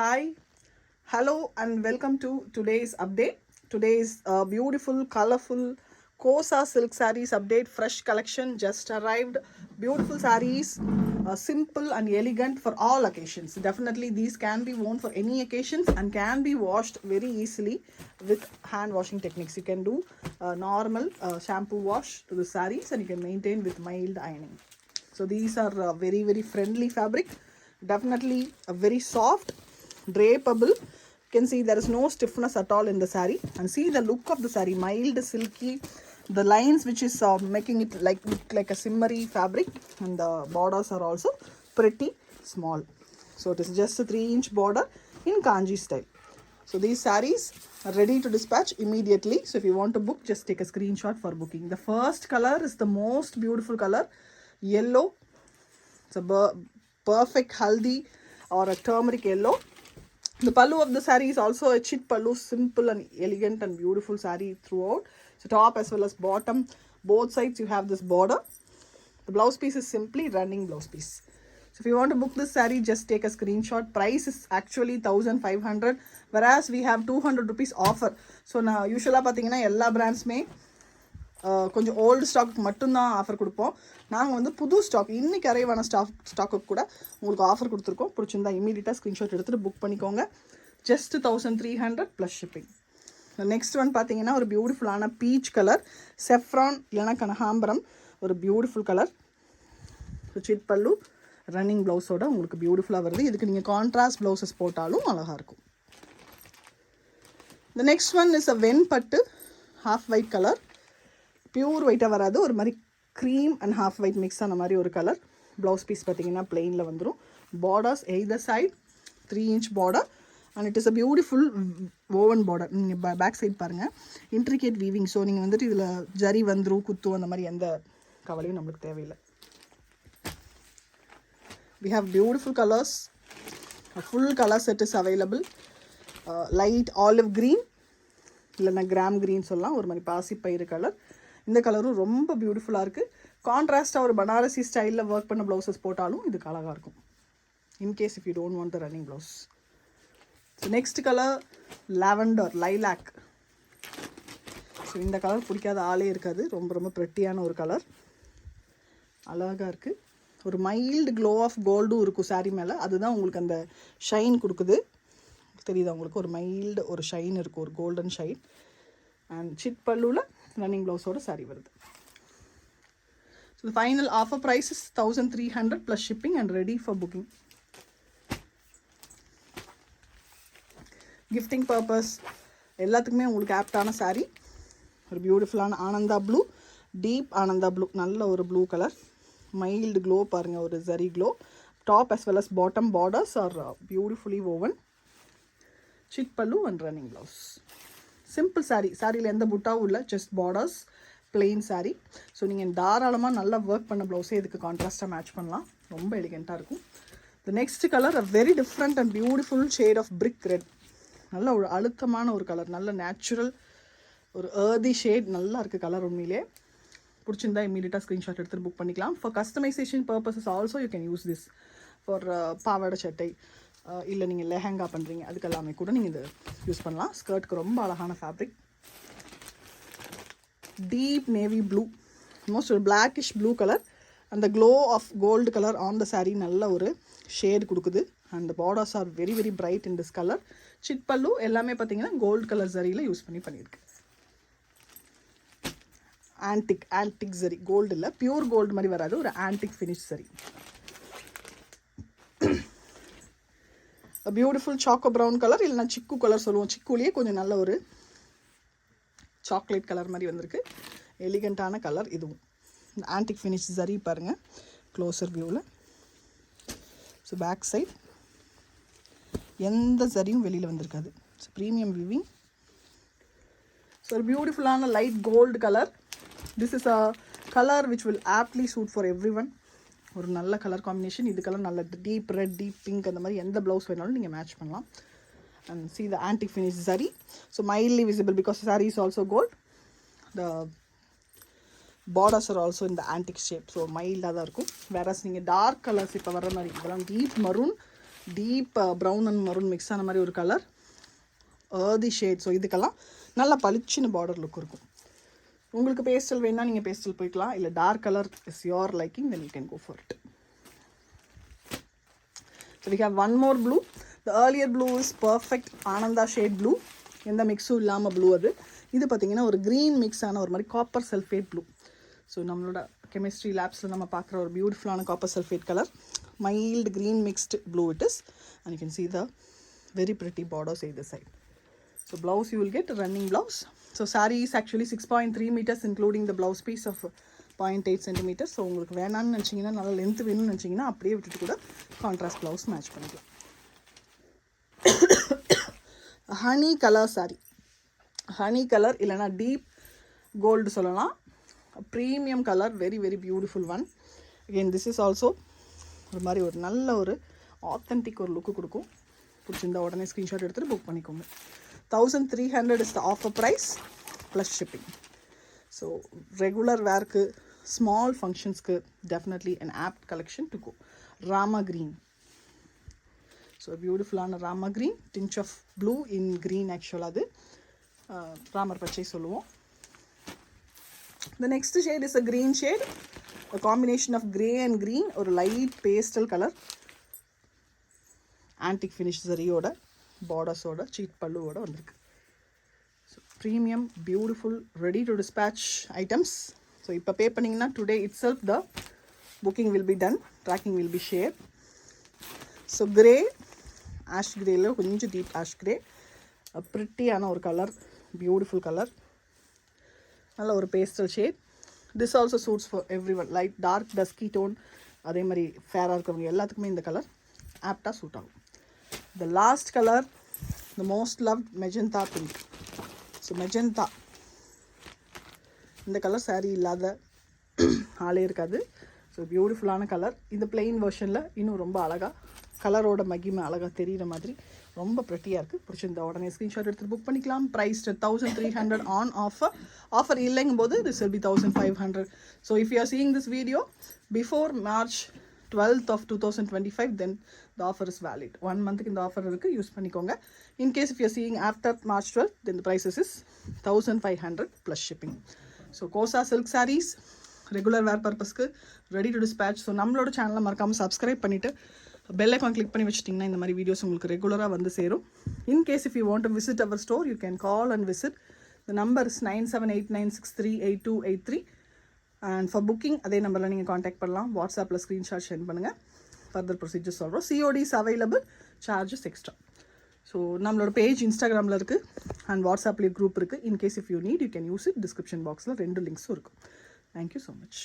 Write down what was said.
Hi, hello, and welcome to today's update. Today's beautiful, colorful Kosa silk sarees update. Fresh collection just arrived. Beautiful sarees, simple and elegant for all occasions. Definitely, these can be worn for any occasions and can be washed very easily with hand washing techniques. You can do normal shampoo wash to the sarees, and you can maintain with mild ironing. So these are very friendly fabric. Definitely a very soft, drapeable. You can see there is no stiffness at all in the saree, and see the look of the saree, mild, silky. The lines which is making it look like a shimmery fabric, and the borders are also pretty small. So it is just a 3-inch border in Kanji style. So these sarees are ready to dispatch immediately. So if you want to book, just take a screenshot for booking. The first color is the most beautiful color, yellow. It's a perfect haldi or a turmeric yellow. The pallu of the saree is also a chit pallu, simple and elegant and beautiful saree throughout. So top as well as bottom, both sides you have this border. The blouse piece is simply running blouse piece. So if you want to book this saree, just take a screenshot. Price is actually 1500, whereas we have 200 rupees offer. So now usually pathina ella brands may கொஞ்சம் old stock மட்டும்தான் offer கொடுப்போம். நாங்கள் வந்து புது stock இன்றைக்கி அரைவான stock கூட உங்களுக்கு offer கொடுத்துருக்கோம். பிடிச்சிருந்தா இமீடியட்டாக ஸ்க்ரீன்ஷாட் எடுத்துகிட்டு புக் பண்ணிக்கோங்க. Just 1300 plus shipping. Next one பார்த்தீங்கன்னா ஒரு பியூட்டிஃபுல்லான பீச் கலர், செஃப்ரான் இல்லைனா கனகாம்பரம், ஒரு பியூட்டிஃபுல் கலர். சிட் பல்லு, ரன்னிங் ப்ளவுஸோட உங்களுக்கு பியூட்டிஃபுல்லாக வருது. இதுக்கு நீங்கள் கான்ட்ராஸ்ட் ப்ளவுசஸ் போட்டாலும் அழகாக இருக்கும். The next one is a வெண்பட்டு, ஹாஃப் ஒயிட் கலர். பியூர் ஒயிட்டாக வராது, ஒரு மாதிரி cream and half white mix ஆன மாதிரி ஒரு கலர். ப்ளவுஸ் பீஸ் பார்த்தீங்கன்னா பிளெயினில் வந்துடும். Borders either side 3-inch border, and it is a beautiful woven border. நீங்கள் பேக் சைட் பாருங்கள், இன்ட்ரிகேட் வீவிங். ஸோ நீங்கள் வந்துட்டு இதில் ஜரி வந்துடும், குத்து, அந்த மாதிரி எந்த கவலையும் நம்மளுக்கு தேவையில்லை. We have beautiful colors. A full color set is available. Light olive green இல்லைன்னா கிராம் க்ரீன் சொல்லலாம், ஒரு மாதிரி பாசிப்பயிறு கலர். இந்த கலரும் ரொம்ப பியூட்டிஃபுல்லாக இருக்குது. கான்ட்ராஸ்ட்டாக ஒரு பனாரசி ஸ்டைலில் ஒர்க் பண்ண ப்ளவுசஸ் போட்டாலும் இதுக்கு அழகாக இருக்கும், in case if you don't want the running blouse. So next colour lavender, lilac. So இந்த கலர் பிடிக்காத ஆளே இருக்காது. ரொம்ப ப்ரெட்டியான ஒரு கலர், அழகாக இருக்குது. ஒரு மைல்டு க்ளோ ஆஃப் கோல்டும் இருக்கும் சாரீ மேலே. அதுதான் உங்களுக்கு அந்த ஷைன் கொடுக்குது. தெரியுதா உங்களுக்கு? ஒரு மைல்டு ஒரு ஷைன் இருக்கும், ஒரு கோல்டன் ஷைன். அண்ட் சிட் பல்லுவில் ரன்னிங் ப்ளவுஸோட சாரீ வருது. So the final offer price is 1300 plus shipping and ready for booking. Gifting purpose எல்லாத்துக்குமே உங்களுக்கு ஆப்டான சாரீ. ஒரு பியூட்டிஃபுல்லான Ananda blue, deep Ananda blue, நல்ல ஒரு ப்ளூ கலர். மைல்டு க்ளோ பாருங்கள், ஒரு ஜரி glow. Top as well as bottom borders are beautifully woven. சிட் பல்லு and running blouse. Simple saree. சாரியில் எந்த புட்டாவும் இல்லை, just borders, plain sari. So நீங்கள் தாராளமாக நல்லா ஒர்க் பண்ண ப்ளவுஸே இதுக்கு கான்ட்ராஸ்ட்டாக மேட்ச் பண்ணலாம். ரொம்ப எலிகெண்ட்டாக இருக்கும். The next colour a very different and beautiful shade of brick red. நல்ல ஒரு அழுத்தமான ஒரு கலர், நல்ல நேச்சுரல் ஒரு ஏர்தி ஷேட். நல்லா இருக்குது கலர். உண்மையிலே பிடிச்சிருந்தா இமீடியட்டாக ஸ்க்ரீன்ஷாட் எடுத்துகிட்டு புக் பண்ணிக்கலாம். For customisation purposes also you can use this. For பாவாடை சட்டை, இல்லை நீங்கள் லெஹங்கா பண்ணுறீங்க, அதுக்கெல்லாமே கூட நீங்கள் இதை யூஸ் பண்ணலாம். ஸ்கர்ட்டுக்கு ரொம்ப அழகான fabric. Deep navy blue, most ஒரு பிளாக்கிஷ் ப்ளூ கலர். அந்த glow of gold colour on the sari நல்ல ஒரு ஷேட் கொடுக்குது. And borders are very bright in this colour. சிட் பல்லு எல்லாமே பார்த்தீங்கன்னா கோல்டு கலர் ஜரியில் யூஸ் பண்ணியிருக்கு. ஆன்டிக் ஜரி, கோல்டு இல்லை, பியூர் கோல்டு மாதிரி வராது, ஒரு antique finish zari. Beautiful choco brown colour, இல்லைனா சிக்கு கலர் சொல்லுவோம். சிக்குலேயே கொஞ்சம் நல்ல ஒரு சாக்லேட் கலர் மாதிரி வந்திருக்கு. எலிகண்ட்டான கலர் இதுவும். ஆன்டிக் ஃபினிஷ் ஜரி பாருங்கள் க்ளோசர் வியூவில். ஸோ பேக் சைட் எந்த ஜரியும் வெளியில் வந்திருக்காது. So premium viewing. ஸோ ஒரு பியூட்டிஃபுல்லான light gold colour. This is a colour which will aptly suit for every one. ஒரு நல்ல கலர் காம்பினேஷன். இதுக்கெல்லாம் நல்ல டீப் ரெட், டீப் பிங்க், அந்த மாதிரி எந்த ப்ளவுஸ் வேணாலும் நீங்கள் மேட்ச் பண்ணலாம். And see the antique finish zari, so mildly visible because the saree is also gold. The borders are also in the antique shape, so mild-ஆக தான் இருக்கும். whereas நீங்கள் dark colours இப்போ வர மாதிரி, இதெல்லாம் deep maroon, deep brown and maroon mix ஆன மாதிரி ஒரு கலர், earthy ஷேட். ஸோ இதுக்கெல்லாம் நல்லா பளிச்சுன்னு பார்டர் லுக் இருக்கும். உங்களுக்கு பேஸ்டல் வேணா நீங்கள் பேஸ்டல் போய்க்கலாம், இல்லை dark colour is your liking, then you can go for it. So we have one more blue. The earlier blue is perfect ஆனந்தா ஷேட் ப்ளூ, எந்த மிக்ஸும் இல்லாமல் ப்ளூ அது. இது பார்த்திங்கன்னா ஒரு க்ரீன் மிக்ஸ் ஆன ஒரு மாதிரி காப்பர் சல்ஃபேட் ப்ளூ. ஸோ நம்மளோட கெமிஸ்ட்ரி லேப்ஸில் நம்ம பார்க்குற ஒரு பியூட்டிஃபுல்லான copper sulphate colour, mild green mixed blue it is. And you can see the very pretty borders either side. So blouse you will get a running blouse. So saree is actually 6.3 meters including the blouse piece of 0.8 centimeters. So உங்களுக்கு வேணான்னு நினச்சிங்கன்னா, நல்லா length வேணும்னு நினச்சிங்கன்னா அப்படியே விட்டுட்டு கூட contrast blouse match பண்ணிக்கலாம். Honey colour saree, honey colour இல்லைனா டீப் கோல்டு சொல்லலாம். Premium colour, very very beautiful one. Again this is also ஒரு மாதிரி ஒரு நல்ல ஒரு ஆத்தென்டிக் ஒரு லுக்கு கொடுக்கும். பிடிச்சிருந்தா உடனே ஸ்க்ரீன்ஷாட் எடுத்துகிட்டு புக் பண்ணிக்கோங்க. 1300 is the offer price plus shipping. So regular வேர்க்கு, ஸ்மால் ஃபங்க்ஷன்ஸ்க்கு definitely an apt collection to go. Rama green. So பியூட்டிஃபுல்லான Rama green, tinge of blue in green. ஆக்சுவலாக அது ராமர் பச்சை சொல்லுவோம். The next shade is a green shade, a combination of grey and green, ஒரு light pastel color, antique finish zariyoட பார்டர்ஸோட சீட் பல்லுவோட வந்திருக்கு. So premium beautiful ready to dispatch items. So இப்போ பே பண்ணிங்கன்னா today itself the booking will be done, tracking will be share. So grey, ash கிரேயில் கொஞ்சம் டீப் ஆஷ் கிரே, ப்ரிட்டியான ஒரு கலர், பியூட்டிஃபுல் கலர், நல்ல ஒரு pastel shade. This also suits for every one, light dark dusky tone, அதே மாதிரி ஃபேராக இருக்கிறவங்க எல்லாத்துக்குமே இந்த கலர் ஆப்டாக சூட் ஆகும். The last colour, the most loved magenta pink. So magenta இந்த கலர் saree இல்லாத ஆளே இருக்காது. ஸோ பியூட்டிஃபுல்லான கலர். இந்த பிளெயின் வெர்ஷனில் இன்னும் ரொம்ப அழகாக கலரோட மகிமை அழகாக தெரிகிற மாதிரி ரொம்ப ப்ரெட்டியாக இருக்குது. பிடிச்சிருந்த உடனே ஸ்க்ரீன்ஷாட் எடுத்து புக் பண்ணிக்கலாம். Price 1300 on offer. ஆஃபர் இல்லைங்கும் போது this will be 1500. So if you are seeing this video before March 12th of 2025, then the offer is valid. 1 month இந்த ஆஃபர் இருக்குது, யூஸ் பண்ணிக்கோங்க. In case if you are seeing after March 12th, then the prices is 1500 plus shipping. So Kosa silk sarees regular wear பர்பஸ்க்கு ready to dispatch. So நம்மளோட சேனலை மறக்காமல் subscribe பண்ணிவிட்டு bell icon click பண்ணி வச்சிட்டிங்கன்னா இந்த மாதிரி வீடியோஸ் உங்களுக்கு ரெகுலராக வந்து சேரும். In case if you want to visit our store, you can call and visit. The number is 9789638283. And for booking அதே நம்பரில் நீங்கள் காண்டாக்ட் பண்ணலாம். வாட்ஸ்அப்பில் ஸ்க்ரீன்ஷாட் சென்ட் பண்ணுங்கள். ஃபர்தர் ப்ரொசீஜர்ஸ் சொல்கிறோம். COD is available, charges extra. So நம்மளோட page இன்ஸ்டாகிராமில் இருக்குது அண்ட் வாட்ஸ்அப்லேயும் குரூப் இருக்குது. In case if you need you can use it. Description பாக்ஸில் 2 லிங்க்ஸும் இருக்கும். Thank you so much.